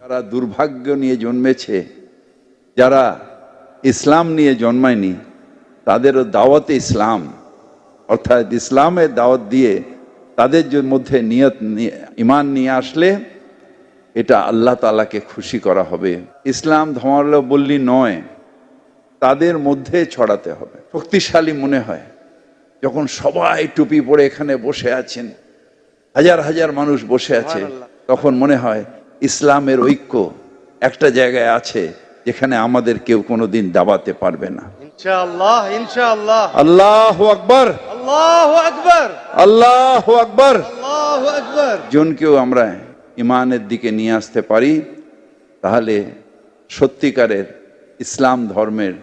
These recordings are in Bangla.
যারা দুর্ভাগ্য নিয়ে জন্মেছে, যারা ইসলাম নিয়ে জন্মায়নি, তাদেরও দাওয়াতে ইসলাম অর্থাৎ ইসলামের দাওয়াত দিয়ে তাদের মধ্যে নিয়ত ইমান নিয়ে আসলে এটা আল্লাহ তাআলাকে খুশি করা হবে। ইসলাম ধর্মাবলম্বী নয়, তাদের মধ্যে ছড়াতে হবে। শক্তিশালী মনে হয় যখন সবাই টুপি পরে এখানে বসে আছেন, হাজার হাজার মানুষ বসে আছে, তখন মনে হয় ইসলামের ঐক্য একটা জায়গায় আছে যেখানে আমাদের কেউ কোনোদিন দাবাতে পারবে না। ইনশাআল্লাহ, ইনশাআল্লাহ। আল্লাহু আকবার, আল্লাহু আকবার, আল্লাহু আকবার। আল্লাহু আকবার। জনকেও আমরা ইমানের দিকে নিয়ে আসতে পারি, তাহলে সত্যিকারের ইসলাম ধর্মের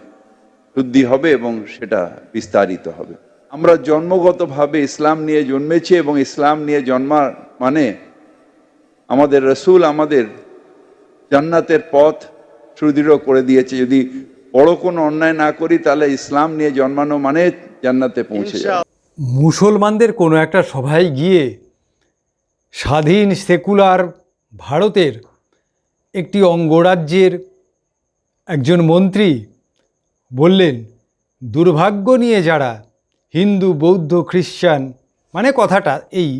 শুদ্ধি হবে এবং সেটা বিস্তারিত হবে। আমরা জন্মগতভাবে ইসলাম নিয়ে জন্মেছি এবং ইসলাম নিয়ে জন্মা মানে আমাদের রসুল আমাদের জান্নাতের পথ সুদৃঢ় করে দিয়েছে। যদি বড় কোনো অন্যায় না করি তাহলে ইসলাম নিয়ে জন্মানো মানে জান্নাতে পৌঁছে যাওয়া। মুসলমানদের কোনো একটা সভায় গিয়ে স্বাধীন সেকুলার ভারতের একটি অঙ্গরাজ্যের একজন মন্ত্রী বললেন, দুর্ভাগ্য নিয়ে যারা হিন্দু, বৌদ্ধ, খ্রিস্টান, মানে কথাটা এই,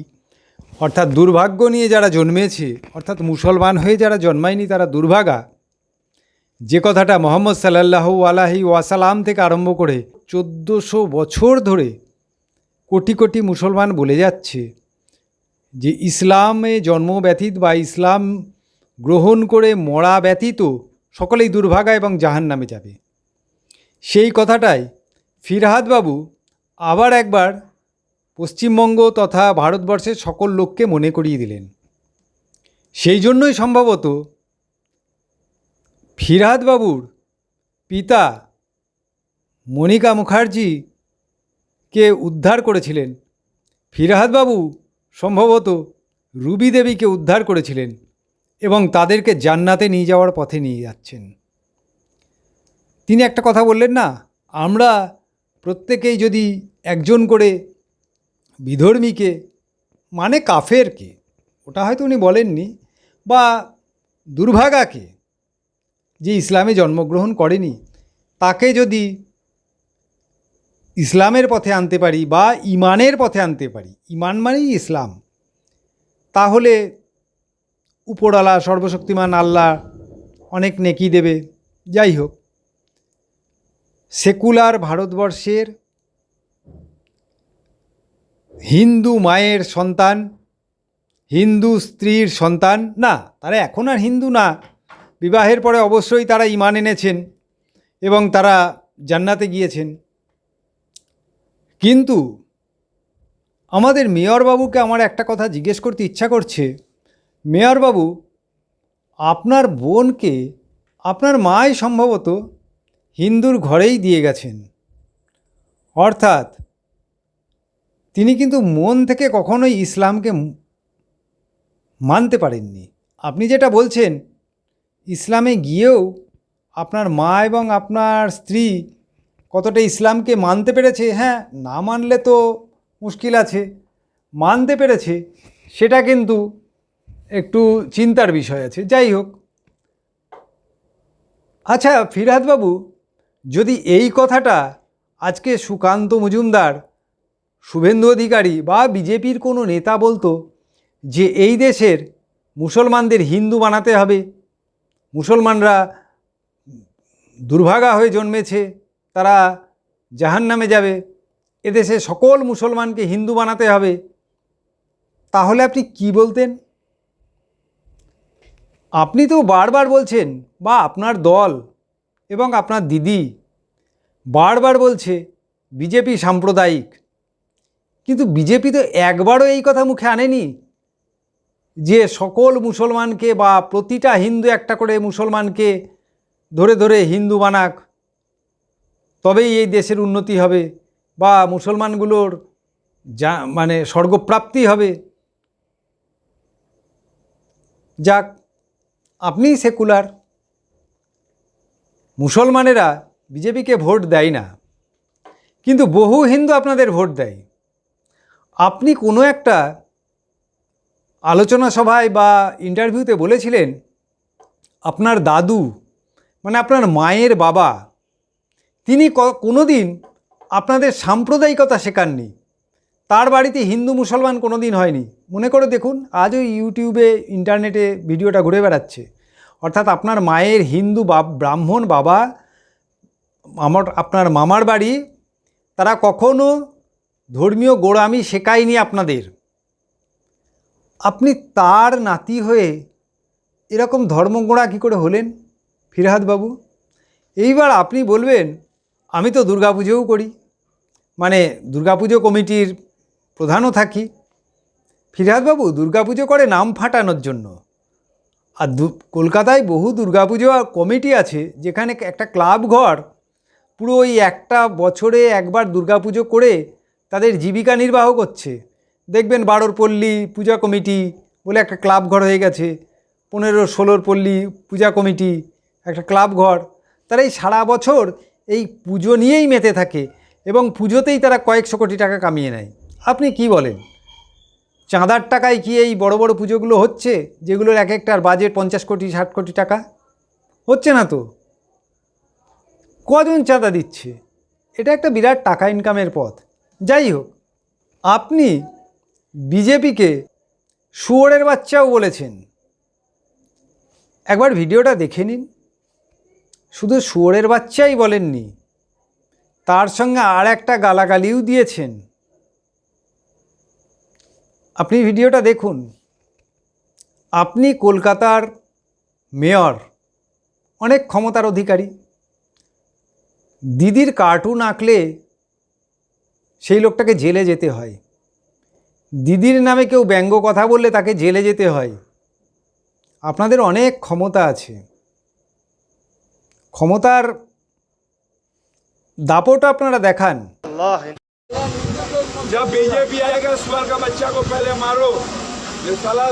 অর্থাৎ দুর্ভাগ্য নিয়ে যারা জন্মেছে, অর্থাৎ মুসলমান হয়ে যারা জন্মায়নি তারা দুর্ভাগা, যে কথাটা মুহাম্মদ সাল্লাল্লাহু আলাইহি ওয়াসাল্লাম থেকে আরম্ভ করে 1400 বছর ধরে কোটি কোটি মুসলমান বলে যাচ্ছে যে ইসলামে জন্ম ব্যতীত বা ইসলাম গ্রহণ করে মরা ব্যতীত সকলেই দুর্ভাগা এবং জাহান্নামে যাবে। সেই কথাটাই ফিরহাদ বাবু আবার একবার পশ্চিমবঙ্গ তথা ভারতবর্ষের সকল লোককে মনে করিয়ে দিলেন। সেই জন্যই সম্ভবত ফিরহাদ বাবুর পিতা মনিকা মুখার্জিকে উদ্ধার করেছিলেন। ফিরহাদ বাবু সম্ভবত রুবি দেবীকে উদ্ধার করেছিলেন এবং তাদেরকে জান্নাতে নিয়ে যাওয়ার পথে নিয়ে যাচ্ছেন। তিনি একটা কথা বললেন না, আমরা প্রত্যেকেই যদি একজন করে বিধর্মীকে, মানে কাফেরকে, ওটা হয়তো উনি বলেননি, বা দুর্ভাগাকে যে ইসলামে জন্মগ্রহণ করেনি, তাকে যদি ইসলামের পথে আনতে পারি বা ইমানের পথে আনতে পারি, ইমান মানেই ইসলাম, তাহলে উপরওয়ালা সর্বশক্তিমান আল্লাহ অনেক নেকি দেবে। যাই হোক, সেকুলার ভারতবর্ষের হিন্দু মায়ের সন্তান, হিন্দু স্ত্রীর সন্তান, না তারা এখন আর হিন্দু না, বিবাহের পরে অবশ্যই তারা ঈমান এনেছেন এবং তারা জান্নাতে গিয়েছেন। কিন্তু আমাদের মেয়রবাবুকে আমার একটা কথা জিজ্ঞেস করতে ইচ্ছা করছে, মেয়রবাবু, আপনার বোনকে আপনার মাই সম্ভবত হিন্দুর ঘরেই দিয়ে গেছেন, অর্থাৎ তিনি কিন্তু মন থেকে কখনোই ইসলামকে মানতে পারেননি। আপনি যেটা বলছেন, ইসলামে গিয়েও আপনার মা এবং আপনার স্ত্রী কতটা ইসলামকে মানতে পেরেছে, হ্যাঁ, না মানলে তো মুশকিল আছে, মানতে পেরেছে সেটা কিন্তু একটু চিন্তার বিষয় আছে। যাই হোক, আচ্ছা ফিরহাদবাবু, যদি এই কথাটা আজকে সুকান্ত মজুমদার, শুভেন্দু অধিকারী বা বিজেপির কোনো নেতা বলতো যে এই দেশের মুসলমানদের হিন্দু বানাতে হবে, মুসলমানরা দুর্ভাগা হয়ে জন্মেছে, তারা জাহান্নামে যাবে, এদেশে সকল মুসলমানকে হিন্দু বানাতে হবে, তাহলে আপনি কি বলতেন? আপনি তো বারবার বলছেন, বা আপনার দল এবং আপনার দিদি বারবার বলছে বিজেপি সাম্প্রদায়িক, কিন্তু বিজেপি তো একবারও এই কথা মুখে আনেনি যে সকল মুসলমানকে বা প্রতিটা হিন্দু একটা করে মুসলমানকে ধরে ধরে হিন্দু বানাক, তবেই এই দেশের উন্নতি হবে বা মুসলমানগুলোর মানে স্বর্গপ্রাপ্তি হবে। যাক, আপনি সেকুলার, মুসলমানেরা বিজেপিকে ভোট দেয় না, কিন্তু বহু হিন্দু আপনাদের ভোট দেয়। আপনি কোনো একটা আলোচনা সভায় বা ইন্টারভিউতে বলেছিলেন আপনার দাদু মানে আপনার মায়ের বাবা তিনি কোনো দিন আপনাদের সাম্প্রদায়িকতা শেখাননি। তার বাড়িতে হিন্দু মুসলমান কোনো দিন হয়নি। মনে করে দেখুন, আজও ইউটিউবে ইন্টারনেটে ভিডিওটা ঘুরে বেড়াচ্ছে। অর্থাৎ আপনার মায়ের হিন্দু ব্রাহ্মণ বাবা, আপনার মামার বাড়ি, তারা কখনো ধর্মীয় গোঁড়ামি শেখায়নি আপনাদের। আপনি তার নাতি হয়ে এরকম ধর্মগোঁড়া কী করে হলেন ফিরহাদ বাবু? এইবার আপনি বলবেন আমি তো দুর্গাপুজোও করি, মানে দুর্গাপুজো কমিটির প্রধানও থাকি। ফিরহাদ বাবু দুর্গাপুজো করে নাম ফাটানোর জন্য। আর কলকাতায় বহু দুর্গাপুজো কমিটি আছে যেখানে একটা ক্লাব ঘর পুরো ওই একটা বছরে একবার দুর্গাপুজো করে তাদের জীবিকা নির্বাহ করছে। দেখবেন 12 পল্লী পূজা কমিটি বলে একটা ক্লাব ঘর হয়ে গেছে, 15-16 পল্লী পূজা কমিটি একটা ক্লাব ঘর। তারা এই সারা বছর এই পুজো নিয়েই মেতে থাকে এবং পুজোতেই তারা কয়েকশো কোটি টাকা কামিয়ে নেয়। আপনি কি বলেন? চাঁদার টাকায় কি এই বড় বড় পুজোগুলো হচ্ছে, যেগুলোর এক একটার বাজেট 50 কোটি 60 কোটি টাকা? হচ্ছে না তো। কজন চাঁদা দিচ্ছে? এটা একটা বিরাট টাকা ইনকামের পথ। যাই হোক, আপনি বিজেপিকে শুয়োরের বাচ্চাও বলেছেন। একবার ভিডিওটা দেখে নিন। শুধু শুয়োরের বাচ্চাই বলেননি, তার সঙ্গে আর একটা গালাগালিও দিয়েছেন। আপনি ভিডিওটা দেখুন। আপনি কলকাতার মেয়র, অনেক ক্ষমতার অধিকারী। দিদির কার্টুন আঁকলে সেই লোকটাকে জেলে যেতে হয়। দিদির নামে কেউ ব্যঙ্গ কথা বললে তাকে জেলে যেতে হয়। আপনাদের অনেক ক্ষমতা আছে, ক্ষমতার দাপট আপনারা দেখান। अल्लाह जब बीजेपी आएगा सुअर का बच्चा को पहले मारो। ये साला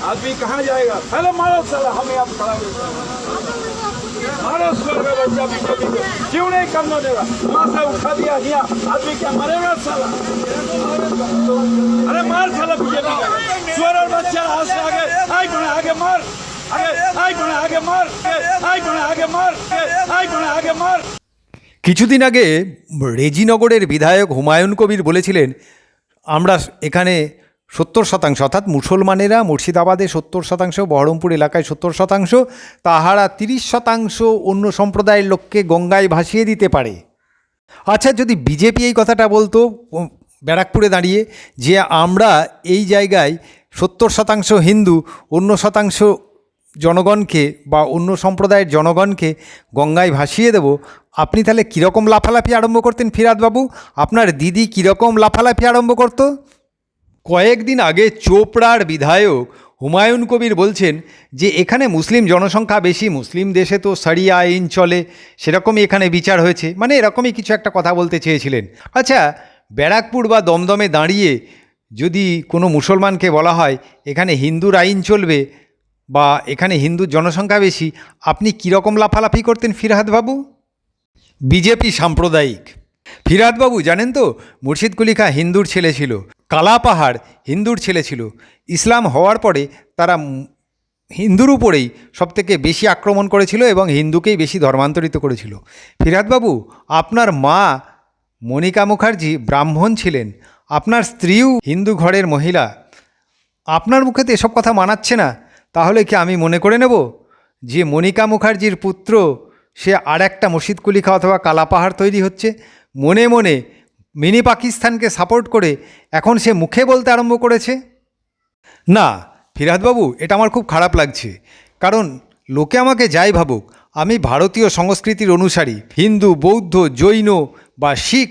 आदमी कहाँ जाएगा? पहले मारो साला, हम यहाँ खड़ा हैं। मारो सुअर का बच्चा बीजेपी को, क्यों नहीं करने देगा? वहाँ से उठा दिया गया आदमी, क्या मरेगा साला? अरे मार साला बीजेपी का सुअर और बच्चा हाथ से आगे आई बना आगे मार, आगे आई बना आगे मार, आई बना आगे मार, आई बना आगे मार। কিছুদিন আগে রেজিনগরের বিধায়ক হুমায়ুন কবির বলেছিলেন আমরা এখানে 70% অর্থাৎ মুসলমানেরা মুর্শিদাবাদে 70%, বহরমপুর এলাকায় 70%, তাহারা 30% অন্য সম্প্রদায়ের লোককে গঙ্গায় ভাসিয়ে দিতে পারে। আচ্ছা, যদি বিজেপি এই কথাটা বলতো ব্যারাকপুরে দাঁড়িয়ে যে আমরা এই জায়গায় 70% হিন্দু, অন্য শতাংশ জনগণকে বা অন্য সম্প্রদায়ের জনগণকে গঙ্গায় ভাসিয়ে দেব, আপনি তাহলে কীরকম লাফালাফি আরম্ভ করতেন ফিরহাদ বাবু? আপনার দিদি কীরকম লাফালাফি আরম্ভ করত? কয়েকদিন আগে চোপড়ার বিধায়ক হুমায়ুন কবির বলছেন যে এখানে মুসলিম জনসংখ্যা বেশি, মুসলিম দেশে তো শরিয়া আইন চলে, সেরকমই এখানে বিচার হয়েছে, মানে এরকমই কিছু একটা কথা বলতে চেয়েছিলেন। আচ্ছা, ব্যারাকপুর বা দমদমে দাঁড়িয়ে যদি কোনো মুসলমানকে বলা হয় এখানে হিন্দুর আইন চলবে বা এখানে হিন্দুর জনসংখ্যা বেশি, আপনি কীরকম লাফালাফি করতেন ফিরহাদ বাবু? বিজেপি সাম্প্রদায়িক। ফিরহাদ বাবু জানেন তো, মুর্শিদ কুলি খাঁ হিন্দুর ছেলে ছিল, কালাপাহাড় হিন্দুর ছেলে ছিল। ইসলাম হওয়ার পরে তারা হিন্দুর উপরেই সবথেকে বেশি আক্রমণ করেছিল এবং হিন্দুকেই বেশি ধর্মান্তরিত করেছিল। ফিরহাদ বাবু, আপনার মা মনিকা মুখার্জি ব্রাহ্মণ ছিলেন, আপনার স্ত্রীও হিন্দু ঘরের মহিলা। আপনার মুখে তো এসব কথা মানাচ্ছে না, তাহলে কি আমি মনে করে নেব যে মনিকা মুখার্জির পুত্র সে আর একটা মুর্শিদ কুলি খাঁ অথবা কালাপাহাড় তৈরি হচ্ছে? মনে মনে মিনি পাকিস্তানকে সাপোর্ট করে এখন সে মুখে বলতে আরম্ভ করেছে? না ফিরহাদ বাবু, এটা আমার খুব খারাপ লাগছে, কারণ লোকে আমাকে যাই ভাবুক, আমি ভারতীয় সংস্কৃতির অনুসারী। হিন্দু, বৌদ্ধ, জৈন বা শিখ,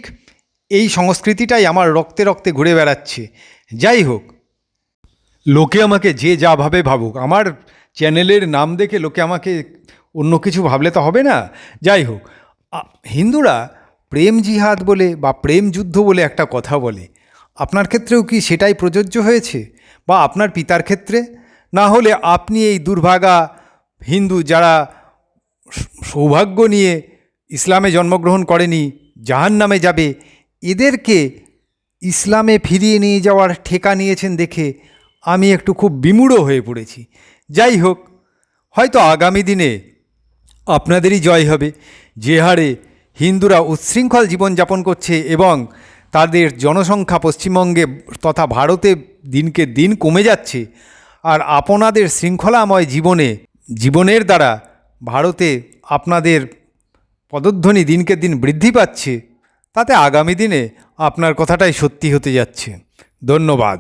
এই সংস্কৃতিটাই আমার রক্তে রক্তে ঘুরে বেড়াচ্ছে। যাই হোক, লোকে আমাকে যে যা ভাবে ভাবুক, আমার চ্যানেলের নাম দেখে লোকে আমাকে অন্য কিছু ভাবলে তো হবে না। যাই হোক, হিন্দুরা প্রেম জিহাদ বলে বা প্রেম যুদ্ধ বলে একটা কথা বলে, আপনার ক্ষেত্রেও কি সেটাই প্রযোজ্য হয়েছে বা আপনার পিতার ক্ষেত্রে? না হলে আপনি এই দুর্ভাগা হিন্দু যারা সৌভাগ্য নিয়ে ইসলামে জন্মগ্রহণ করেনি, জাহান্নামে যাবে, এদেরকে ইসলামে ফিরিয়ে নিয়ে যাওয়ার ঠেকা নিয়েছেন দেখে আমি একটু খুব বিমূঢ় হয়ে পড়েছি। যাই হোক, হয়তো আগামী দিনে আপনাদেরই জয় হবে। যে হারে হিন্দুরা উচ্ছৃঙ্খল জীবনযাপন করছে এবং তাদের জনসংখ্যা পশ্চিমবঙ্গে তথা ভারতে দিনকে দিন কমে যাচ্ছে, আর আপনাদের শৃঙ্খলাময় জীবনের দ্বারা ভারতে আপনাদের পদধ্বনি দিনকে দিন বৃদ্ধি পাচ্ছে, তাতে আগামী দিনে আপনার কথাটাই সত্যি হতে যাচ্ছে। ধন্যবাদ।